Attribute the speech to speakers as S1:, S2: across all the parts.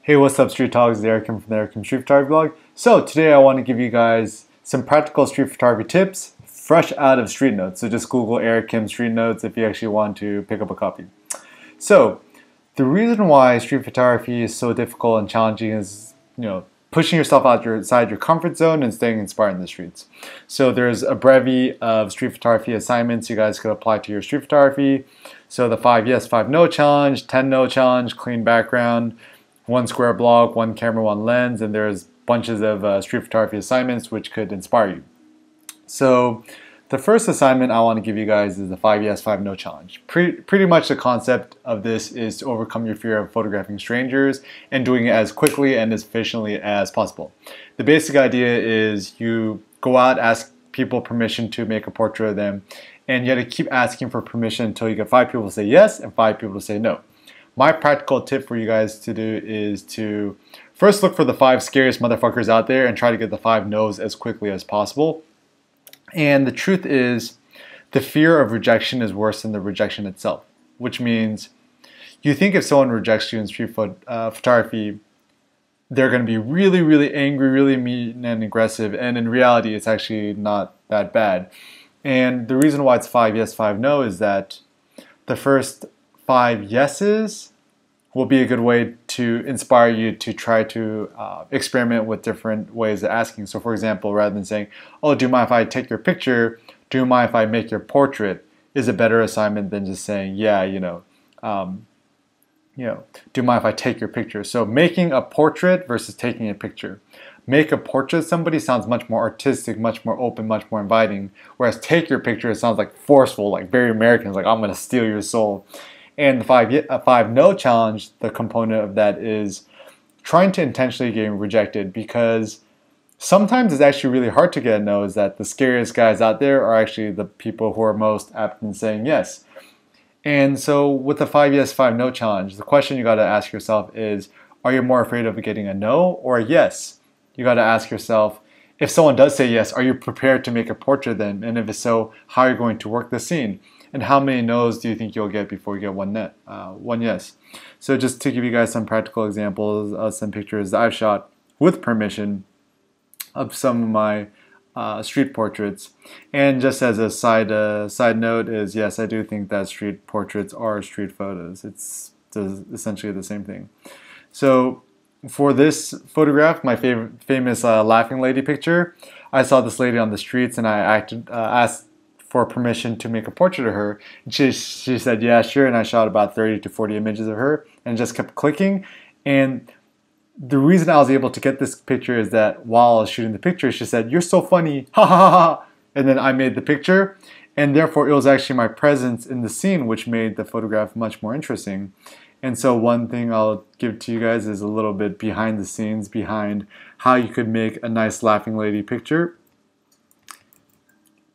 S1: Hey, what's up, Street Talks? It's Eric from the Eric Street Photography Blog. So today I want to give you guys some practical street photography tips fresh out of Street Notes. So just Google Eric Kim Street Notes if you actually want to pick up a copy. So the reason why street photography is so difficult and challenging is, pushing yourself outside your comfort zone and staying inspired in the streets. So there's a brevy of street photography assignments you guys could apply to your street photography. So the 5 yes, 5 no challenge, 10 no challenge, clean background, 1 square block, 1 camera, 1 lens, and there's bunches of street photography assignments which could inspire you. So the first assignment I want to give you guys is the 5 yes, 5 no challenge. Pretty much the concept of this is to overcome your fear of photographing strangers and doing it as quickly and as efficiently as possible. The basic idea is you go out, ask people permission to make a portrait of them, and you have to keep asking for permission until you get 5 people to say yes and 5 people to say no. My practical tip for you guys to do is to first look for the 5 scariest motherfuckers out there and try to get the 5 no's as quickly as possible. And the truth is, the fear of rejection is worse than the rejection itself, which means you think if someone rejects you in street photography, they're going to be really, really angry, really mean and aggressive, and in reality, it's actually not that bad. And the reason why it's 5 yes, 5 no is that the first 5 yeses will be a good way to inspire you to try to experiment with different ways of asking. So for example, rather than saying, oh, do you mind if I take your picture? Do you mind if I make your portrait? Is a better assignment than just saying, yeah, do you mind if I take your picture? So making a portrait versus taking a picture. Make a portrait of somebody sounds much more artistic, much more open, much more inviting. Whereas take your picture, it sounds like forceful, like very American, like I'm gonna steal your soul. And the 5 no challenge, the component of that is trying to intentionally get rejected, because sometimes it's actually really hard to get a no. Is that the scariest guys out there are actually the people who are most apt in saying yes. And so with the 5 yes, 5 no challenge, the question you got to ask yourself is, are you more afraid of getting a no or a yes? You got to ask yourself, if someone does say yes, are you prepared to make a portrait of them? And if so, how are you going to work the scene? And how many no's do you think you'll get before you get one yes? So just to give you guys some practical examples of some pictures that I've shot with permission of some of my street portraits. And just as a side note is, yes, I do think that street portraits are street photos. It's essentially the same thing. So for this photograph, my famous laughing lady picture, I saw this lady on the streets and I asked for permission to make a portrait of her. And she said, yeah, sure. And I shot about 30 to 40 images of her and just kept clicking. And the reason I was able to get this picture is that while I was shooting the picture, she said, you're so funny, ha ha ha ha. And then I made the picture. And therefore, it was actually my presence in the scene which made the photograph much more interesting. And so one thing I'll give to you guys is a little bit behind the scenes behind how you could make a nice laughing lady picture.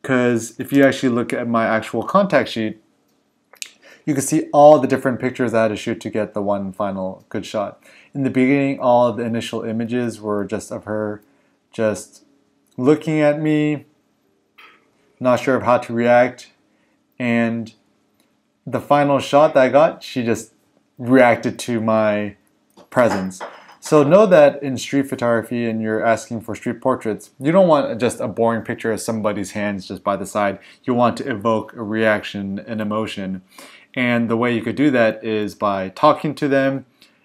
S1: Because if you actually look at my actual contact sheet, you can see all the different pictures I had to shoot to get the one final good shot. In the beginning, all of the initial images were just of her just looking at me, not sure of how to react. And the final shot that I got, she just reacted to my presence. So know that in street photography and you're asking for street portraits, you don't want just a boring picture of somebody's hands just by the side. You want to evoke a reaction, an emotion. And the way you could do that is by talking to them,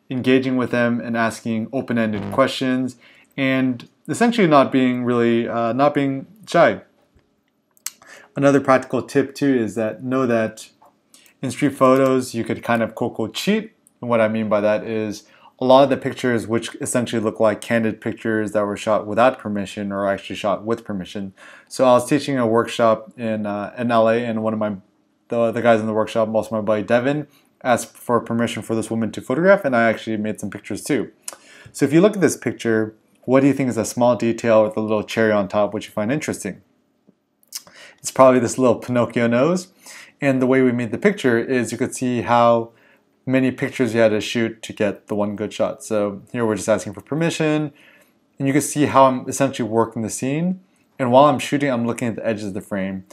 S1: engaging with them, and asking open-ended questions, and essentially not being shy. Another practical tip too is that know that in street photos you could kind of quote-unquote cheat. And what I mean by that is a lot of the pictures which essentially look like candid pictures that were shot without permission are actually shot with permission. So I was teaching a workshop in LA, and one of the guys in the workshop, also my buddy Devin, asked for permission for this woman to photograph, and I actually made some pictures too. So if you look at this picture, what do you think is a small detail with a little cherry on top which you find interesting? It's probably this little Pinocchio nose. And the way we made the picture is you could see how many pictures you had to shoot to get the one good shot. So here we're just asking for permission, and you can see how I'm essentially working the scene. And while I'm shooting, I'm looking at the edges of the frame.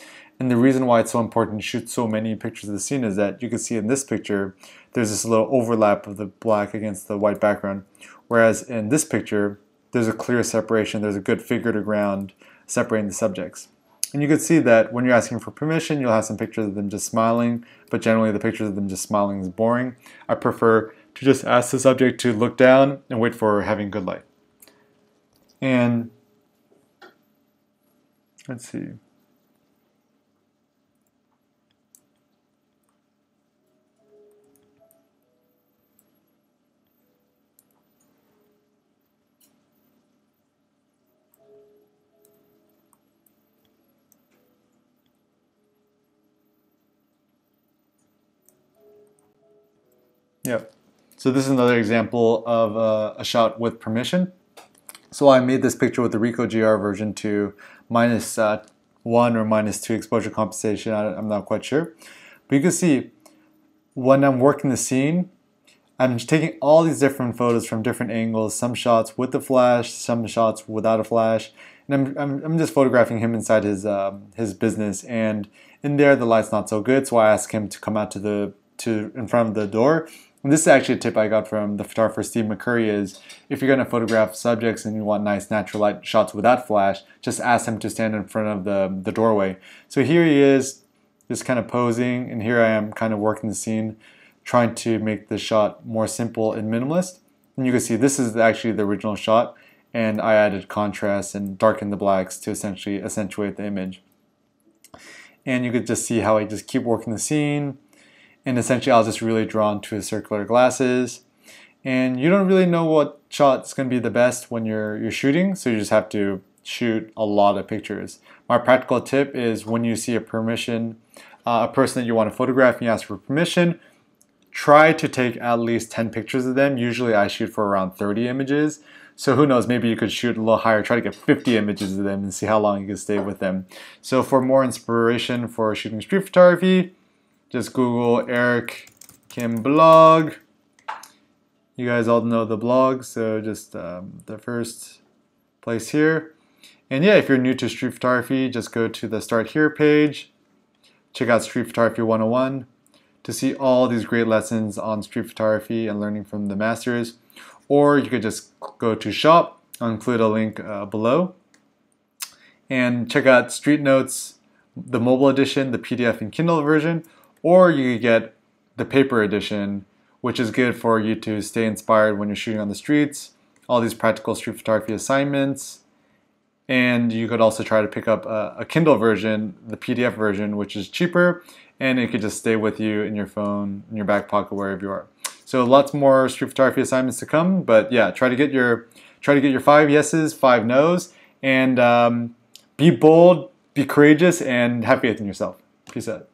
S1: And the reason why it's so important to shoot so many pictures of the scene is that you can see in this picture, there's this little overlap of the black against the white background. Whereas in this picture, there's a clear separation, there's a good figure to ground separating the subjects. And you can see that when you're asking for permission, you'll have some pictures of them just smiling, but generally the pictures of them just smiling is boring. I prefer to just ask the subject to look down and wait for having good light. And let's see. Yep. So this is another example of a shot with permission. So I made this picture with the Ricoh GR version 2 minus 1 or minus 2 exposure compensation. I'm not quite sure. But you can see when I'm working the scene, I'm taking all these different photos from different angles, some shots with the flash, some shots without a flash. And I'm just photographing him inside his business. And in there, the light's not so good. So I asked him to come out to in front of the door. And this is actually a tip I got from the photographer Steve McCurry is if you're going to photograph subjects and you want nice natural light shots without flash, just ask him to stand in front of the doorway. So here he is just kind of posing, and here I am kind of working the scene, trying to make the shot more simple and minimalist. And you can see this is actually the original shot, and I added contrast and darkened the blacks to essentially accentuate the image. And you could just see how I just keep working the scene. And essentially, I was just really drawn to his circular glasses. And you don't really know what shot's going to be the best when you're shooting, so you just have to shoot a lot of pictures. My practical tip is when you see a person that you want to photograph and you ask for permission, try to take at least 10 pictures of them. Usually I shoot for around 30 images. So who knows, maybe you could shoot a little higher, try to get 50 images of them and see how long you can stay with them. So for more inspiration for shooting street photography, just Google Eric Kim blog. You guys all know the blog, so just the first place here. And yeah, if you're new to street photography, just go to the Start Here page. Check out Street Photography 101 to see all these great lessons on street photography and learning from the masters. Or you could just go to Shop. I'll include a link below. And check out Street Notes, the mobile edition, the PDF and Kindle version. Or you could get the paper edition, which is good for you to stay inspired when you're shooting on the streets, all these practical street photography assignments. And you could also try to pick up a Kindle version, the PDF version, which is cheaper, and it could just stay with you in your phone, in your back pocket, wherever you are. So lots more street photography assignments to come, but yeah, try to get your 5 yeses, 5 nos, and be bold, be courageous, and have faith in yourself. Peace out.